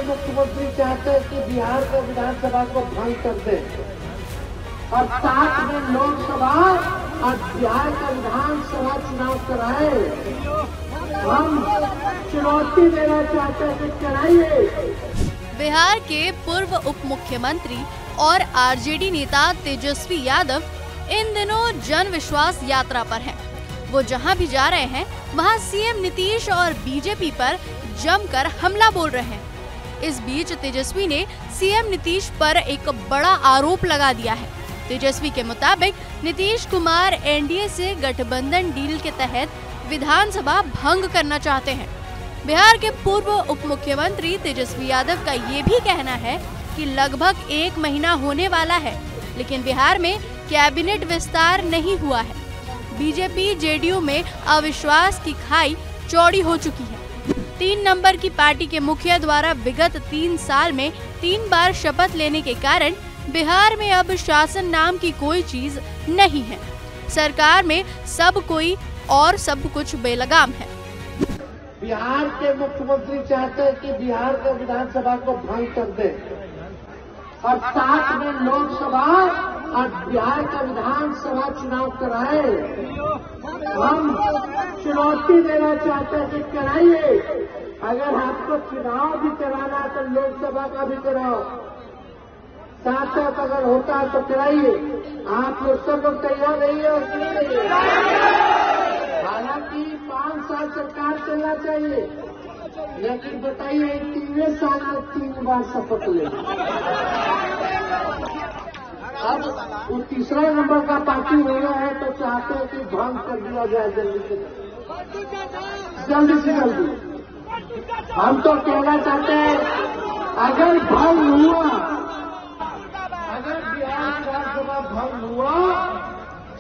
के मुख्यमंत्री चाहते हैं कि बिहार के विधानसभा को भंग कर दे और साथ में लोकसभा और बिहार का विधानसभा चुनाव कराए। हम चुनौती देना चाहते हैं कि कराइए। बिहार के पूर्व उप मुख्यमंत्री और आरजेडी नेता तेजस्वी यादव इन दिनों जन विश्वास यात्रा पर हैं। वो जहां भी जा रहे हैं वहां सीएम नीतीश और बीजेपी पर जमकर हमला बोल रहे हैं। इस बीच तेजस्वी ने सीएम नीतीश पर एक बड़ा आरोप लगा दिया है। तेजस्वी के मुताबिक नीतीश कुमार एनडीए से गठबंधन डील के तहत विधानसभा भंग करना चाहते हैं। बिहार के पूर्व उप मुख्यमंत्री तेजस्वी यादव का ये भी कहना है कि लगभग 1 महीना होने वाला है, लेकिन बिहार में कैबिनेट विस्तार नहीं हुआ है। बीजेपी जेडीयू में अविश्वास की खाई चौड़ी हो चुकी है। 3 नंबर की पार्टी के मुखिया द्वारा विगत 3 साल में 3 बार शपथ लेने के कारण बिहार में अब शासन नाम की कोई चीज नहीं है। सरकार में सब कोई और सब कुछ बेलगाम है। बिहार के मुख्यमंत्री चाहते हैं कि बिहार के विधानसभा को भंग कर दे और साथ में लोकसभा और बिहार का विधानसभा चुनाव कराए। हम चुनौती देना चाहते हैं कि कराइए। अगर आपको चुनाव भी कराना है तो लोकसभा का भी कराओ, साथ साथ अगर होता है तो कराइए। आप लोग सब लोग तैयार रहिए और क्यों रहिए। हालांकि 5 साल सरकार चलना चाहिए, लेकिन बताइए 3वें साल में 3 बार शपथ ले। अब वो 3रा नंबर का पार्टी हो गया है तो चाहते हैं कि भंग कर दिया जाए जल्दी से जल्दी। हम तो कहना चाहते हैं अगर भंग हुआ, अगर बिहार विधानसभा भंग हुआ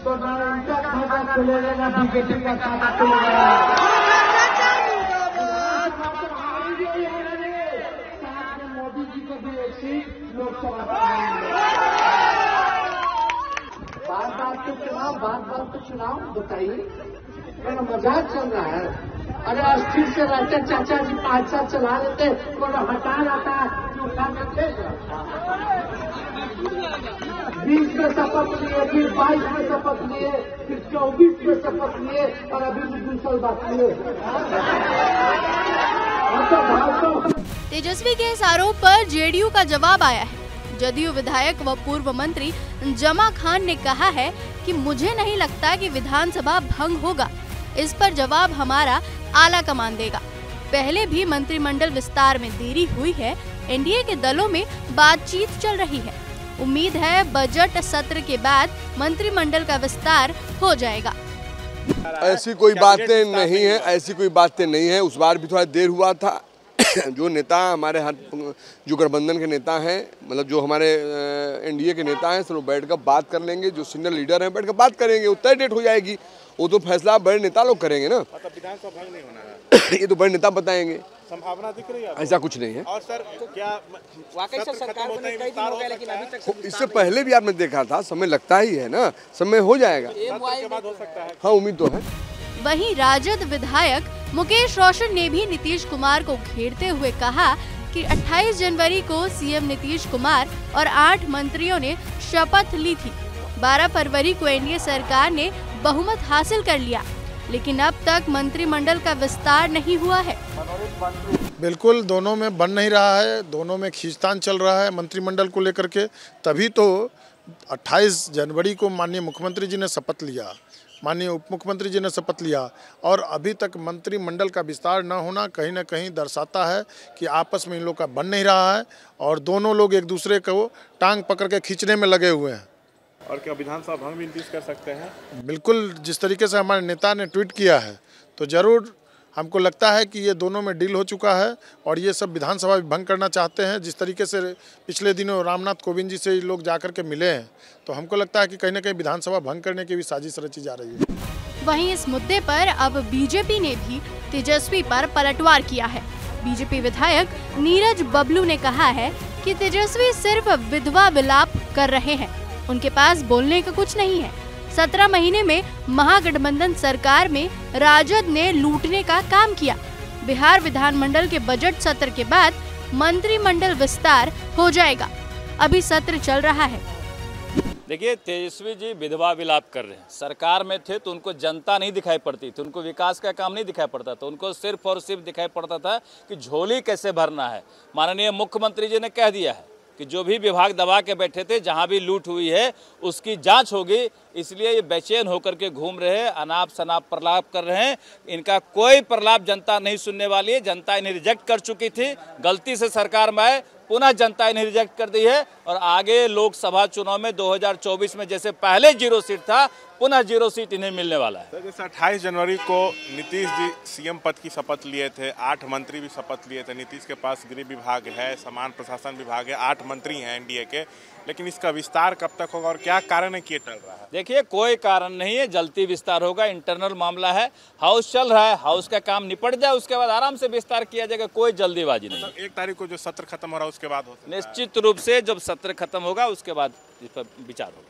तो ना उनका खाता खुलेगा ना बीजेपी का खाता खुलेगा। साथ में मोदी जी को भी एक सीट लोकसभा। बार तो चुनाव बताइए, मजाक चल रहा है। अरे अस्थिर से रहते चाचा जी 5 साल चला लेते, तो हटा रहता जो उठा करते 20 में शपथ लिए, फिर 22 में शपथ लिए, फिर 24 में शपथ लिए और अभी भी 2 साल बाकी है। तेजस्वी के इस आरोप पर जेडीयू का जवाब आया है। जदयू विधायक व पूर्व मंत्री जमा खान ने कहा है कि मुझे नहीं लगता कि विधानसभा भंग होगा। इस पर जवाब हमारा आला कमान देगा। पहले भी मंत्रिमंडल विस्तार में देरी हुई है। एनडीए के दलों में बातचीत चल रही है। उम्मीद है बजट सत्र के बाद मंत्रिमंडल का विस्तार हो जाएगा। ऐसी कोई बातें नहीं है, ऐसी कोई बातें नहीं है। उस बार भी थोड़ा देर हुआ था। जो नेता हमारे जो गठबंधन के नेता हैं, मतलब जो हमारे एनडीए के नेता हैं, सब लोग बैठकर बात कर लेंगे। जो सीनियर लीडर हैं बैठकर बात करेंगे, वो तय डेट हो जाएगी। वो तो फैसला बड़े नेता लोग करेंगे ना। मतलब विधानसभा भंग नहीं होना है। ये तो बड़े नेता बताएंगे। संभावना दिख रही है? ऐसा कुछ नहीं है। और सर क्या वाकई सर सरकार को कई दिन हो गए, लेकिन अभी तक इससे पहले भी आपने देखा था, समय लगता ही है ना, समय हो जाएगा। हो सकता है। हाँ, उम्मीद तो है। वहीं राजद विधायक मुकेश रोशन ने भी नीतीश कुमार को घेरते हुए कहा कि 28 जनवरी को सीएम नीतीश कुमार और 8 मंत्रियों ने शपथ ली थी। 12 फरवरी को एनडीए सरकार ने बहुमत हासिल कर लिया, लेकिन अब तक मंत्रिमंडल का विस्तार नहीं हुआ है। बिल्कुल, दोनों में बन नहीं रहा है, दोनों में खींचतान चल रहा है मंत्रिमंडल को लेकर के। तभी तो 28 जनवरी को माननीय मुख्यमंत्री जी ने शपथ लिया, माननीय उप मुख्यमंत्री जी ने शपथ लिया, और अभी तक मंत्रिमंडल का विस्तार न होना कहीं न कहीं दर्शाता है कि आपस में इन लोग का बन नहीं रहा है और दोनों लोग एक दूसरे को टांग पकड़ के खींचने में लगे हुए हैं। और क्या विधानसभा भंग भी नीतीश कर सकते हैं? बिल्कुल, जिस तरीके से हमारे नेता ने ट्वीट किया है तो ज़रूर हमको लगता है कि ये दोनों में डील हो चुका है और ये सब विधानसभा भंग करना चाहते हैं। जिस तरीके से पिछले दिनों रामनाथ कोविंद जी से लोग जाकर के मिले हैं, तो हमको लगता है कि कहीं ना कहीं विधानसभा भंग करने की भी साजिश रची जा रही है। वहीं इस मुद्दे पर अब बीजेपी ने भी तेजस्वी पर पलटवार किया है। बीजेपी विधायक नीरज बबलू ने कहा है कि तेजस्वी सिर्फ विधवा विलाप कर रहे हैं, उनके पास बोलने का कुछ नहीं है। 17 महीने में महागठबंधन सरकार में राजद ने लूटने का काम किया। बिहार विधानमंडल के बजट सत्र के बाद मंत्रिमंडल विस्तार हो जाएगा। अभी सत्र चल रहा है। देखिए, तेजस्वी जी विधवा विलाप कर रहे हैं। सरकार में थे तो उनको जनता नहीं दिखाई पड़ती थी, उनको विकास का काम नहीं दिखाई पड़ता था, उनको सिर्फ और सिर्फ दिखाई पड़ता था कि झोली कैसे भरना है। माननीय मुख्यमंत्री जी ने कह दिया है कि जो भी विभाग दबा के बैठे थे, जहां भी लूट हुई है उसकी जांच होगी। इसलिए ये बेचैन होकर के घूम रहे हैं, अनाप शनाप प्रलाप कर रहे हैं। इनका कोई प्रलाप जनता नहीं सुनने वाली है। जनता इन्हें रिजेक्ट कर चुकी थी, गलती से सरकार में आए, पुनः जनता इन्हें रिजेक्ट कर दी है। और आगे लोकसभा चुनाव में 2024 में जैसे पहले 0 सीट था, पुनः 0 सीट इन्हें मिलने वाला है। जैसे 28 जनवरी को नीतीश जी सीएम पद की शपथ लिए थे, 8 मंत्री भी शपथ लिए थे। नीतीश के पास गृह विभाग है, समान प्रशासन विभाग है, 8 मंत्री हैं एनडीए के, लेकिन इसका विस्तार कब तक होगा और क्या कारण है कि ये टल रहा है? देखिए, कोई कारण नहीं है, जल्दी विस्तार होगा। इंटरनल मामला है, हाउस चल रहा है, हाउस का काम निपट जाए, उसके बाद आराम से विस्तार किया जाएगा। कोई जल्दीबाजी नहीं। 1 तारीख को जो सत्र खत्म हो रहा है उसके बाद हो सकता है? निश्चित रूप से जब सत्र खत्म होगा उसके बाद इस पर विचार होगा।